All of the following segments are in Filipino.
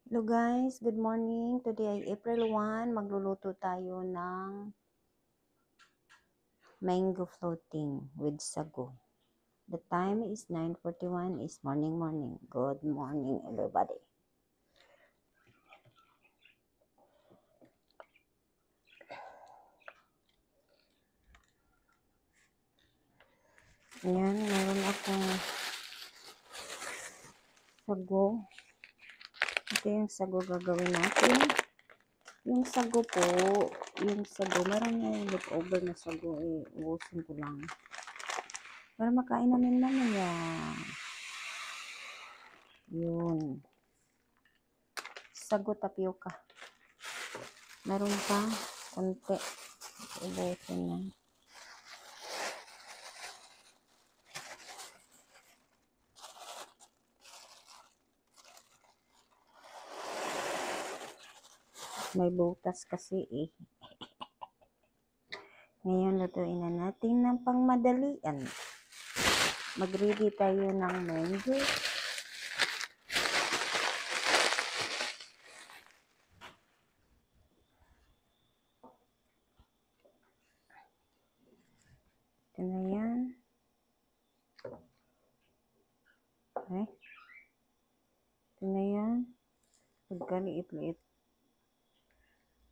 Hello guys, good morning. Today ay April 1. Magluluto tayo ng mango floating with sago. The time is 9:41 is morning. Good morning everybody. Ayan, meron akong sago. Ito yung sago gagawin natin. Yung sago po, meron na yung leftover na sago, ubusin ko lang. Para makain namin mamaya. Yun. Sago tapioca. Meron pa, konti. Ubusin na. May butas kasi eh. Ngayon, lutuin na natin ng pangmadalian. Mag-ready tayo ng mango. Ito na yan. Okay. Ito na yan. Pagkaliit-liit.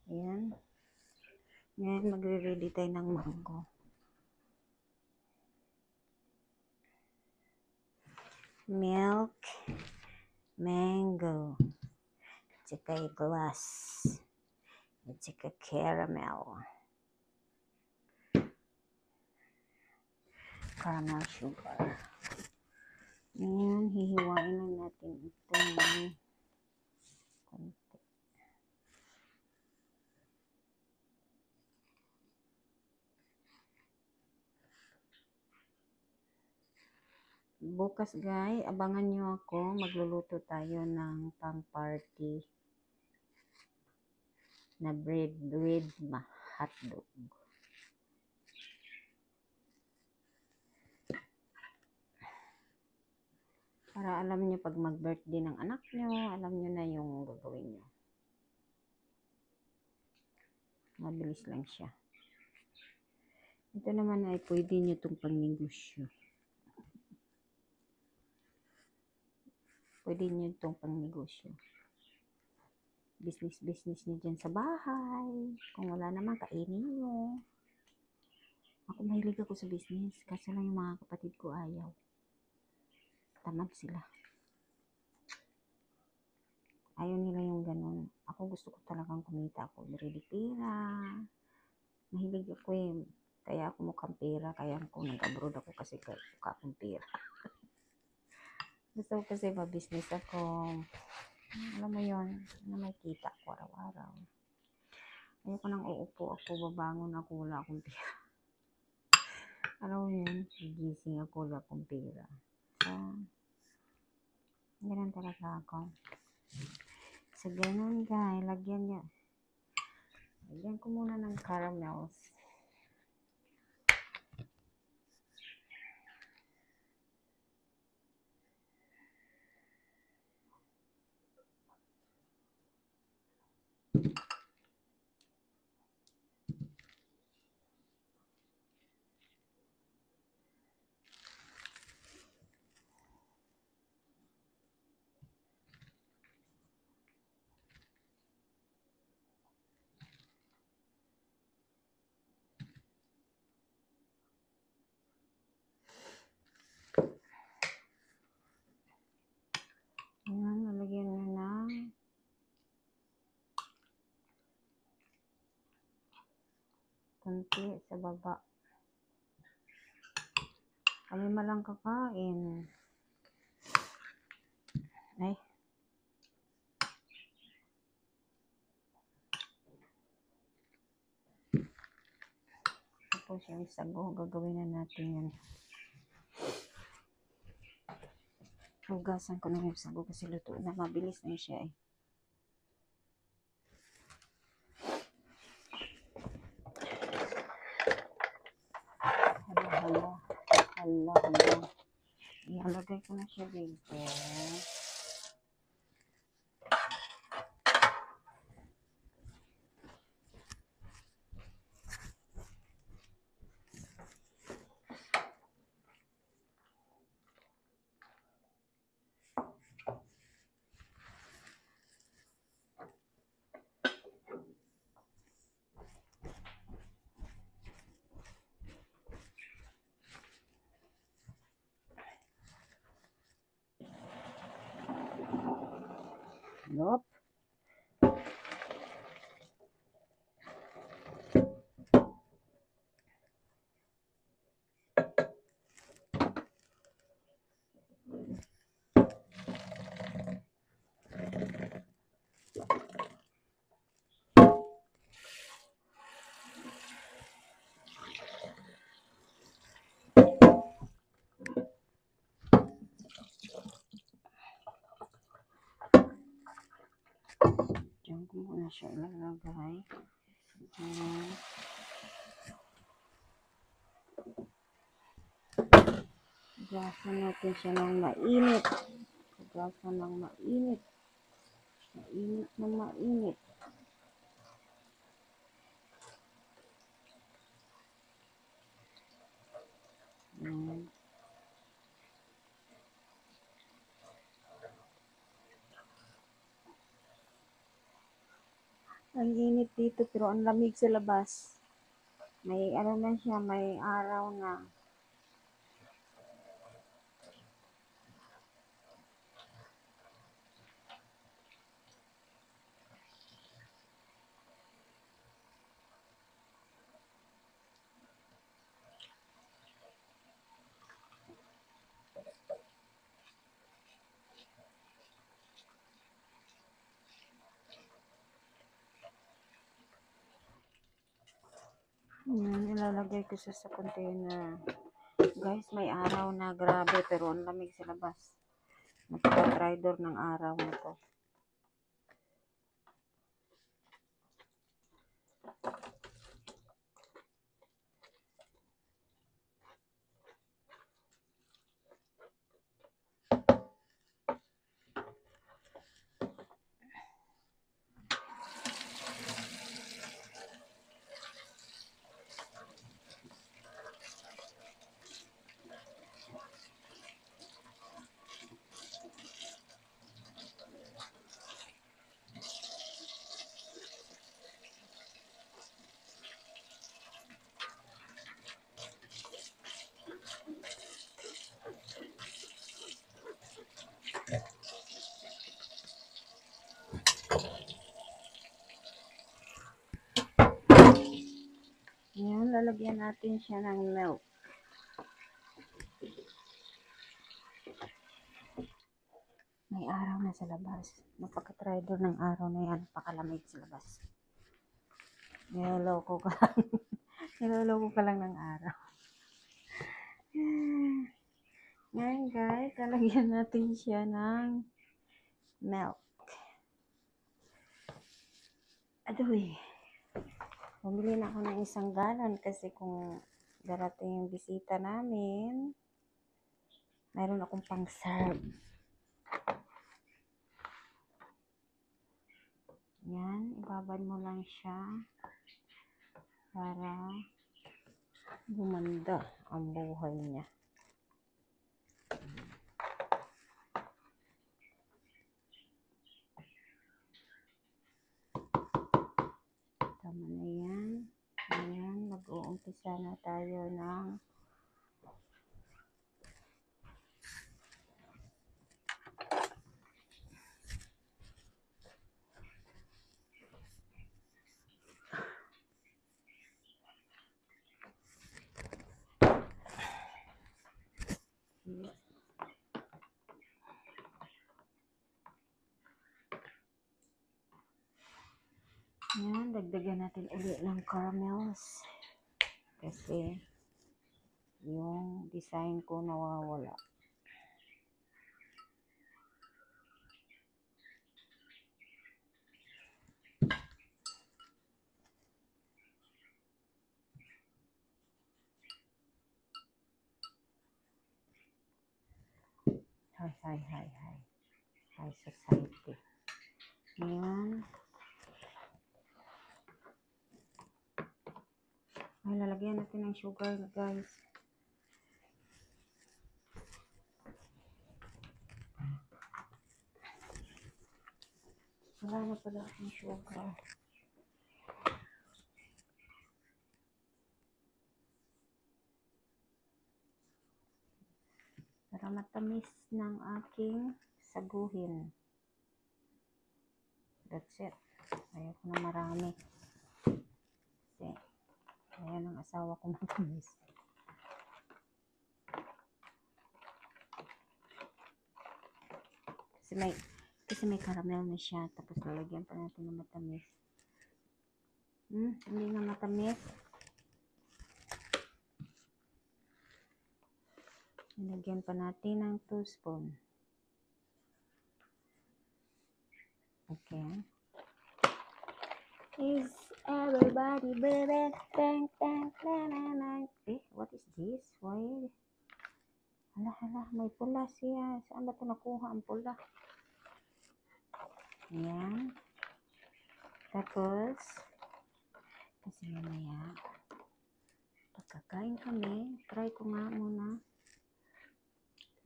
Ayan. Ngayon, magre-ready tayo ng mango. Milk, mango, at saka glass, at saka caramel sugar. Ayan, hihiwain na natin ito ng konti. Bukas guys, abangan nyo ako. Magluluto tayo ng pang-party na bread with hotdog. Para alam nyo pag mag-birthday ng anak nyo, alam nyo na yung gagawin nyo. Mabilis lang siya. Ito naman ay pwede nyo itong pangnegosyo. Pwede nyo itong pangnegosyo. Business nyo dyan sa bahay. Kung wala naman, kainin nyo. Ako mahilig ako sa business. Kasi lang yung mga kapatid ko ayaw. Tamad sila. Ayaw nila yung ganun. Ako gusto ko talagang kumita ako. Ready pera. Mahilig ako eh. Kaya ako mukhang pera. Kaya ako nag-abroad ako kasi mukha akong pera. Gusto ko kasi ma-business ako. Alam mo yun, na may kita ako araw-araw. Ayoko nang uupo ako, babangon ako, wala akong pera. Alam mo yun, gising ako, wala akong pera. So, ganun talaga ako. So, ganun guys, lagyan ko muna ng caramels. Ayan, nalagyan na ng konti sa baba. Kami malang kakain. Ay. Tapos yung sago, gagawin na natin yan. Hugasan ko na yung sago kasi luto na. Mabilis na siya eh. Hala. Ialagay ko na siya dito. Nope. Diyan ko muna siya ilalagay. Ayan. Hugasan natin siya ng mainit. Hugasan ng mainit. Mainit na mainit. Ayan. Ang init dito pero ang lamig sa labas. May ano na siya, may araw na. Ayan, ilalagay ko siya sa container. Guys, may araw na, grabe, pero ang lamig sa labas. Napaka-trydor ng araw na to. Ayan, lalagyan natin siya ng milk. May araw na sa labas. Napaka-trydor ng araw na yan. Napakalamig sa labas. Niloloko ka lang. Niloloko ka lang ng araw. Ngayon guys, lalagyan natin siya ng milk. Adoy. Bumili na ako ng 1 galon kasi kung darating yung bisita namin, mayroon akong pang-serve. Yan, ibabad mo lang siya para gumanda ang buhay niya. Tama na yan. Ayan, mag-uumpisa na tayo ng yan, dagdagan natin ulit ng caramels kasi yung design ko nawawala. High society. Ayan. Ay, lalagyan natin ng sugar guys. Wala na pala akong sugar. Para matamis ng aking saguhin. That's it. Ayoko na marami. Kasi, ayan ang asawa ko matamis. Kasi may caramel na siya. Tapos lalagyan pa natin ng matamis. Hindi na matamis. Lalagyan pa natin ng 2 spoon. Okay. Is everybody baby? Bang, bang, bang, bang, bang. What is this? Why? Hala, may pula siya. Saan ba ito nakuha ang pula? Ayan. Tapos, kasi mamaya, pagkakain kami, try ko nga muna.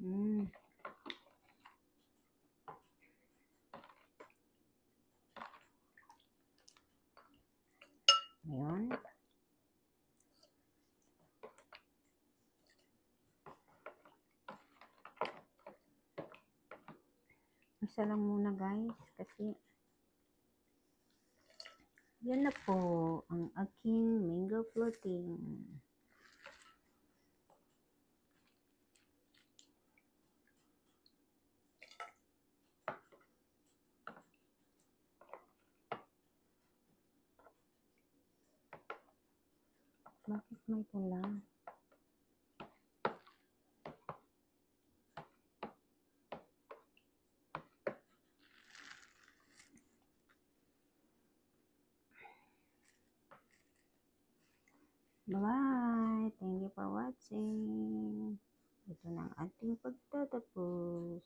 Ayan. Isa lang muna guys, kasi yan na po ang aking mango floating. Bakit may pula? Bye-bye! Thank you for watching. Ito na ang ating pagtatapos.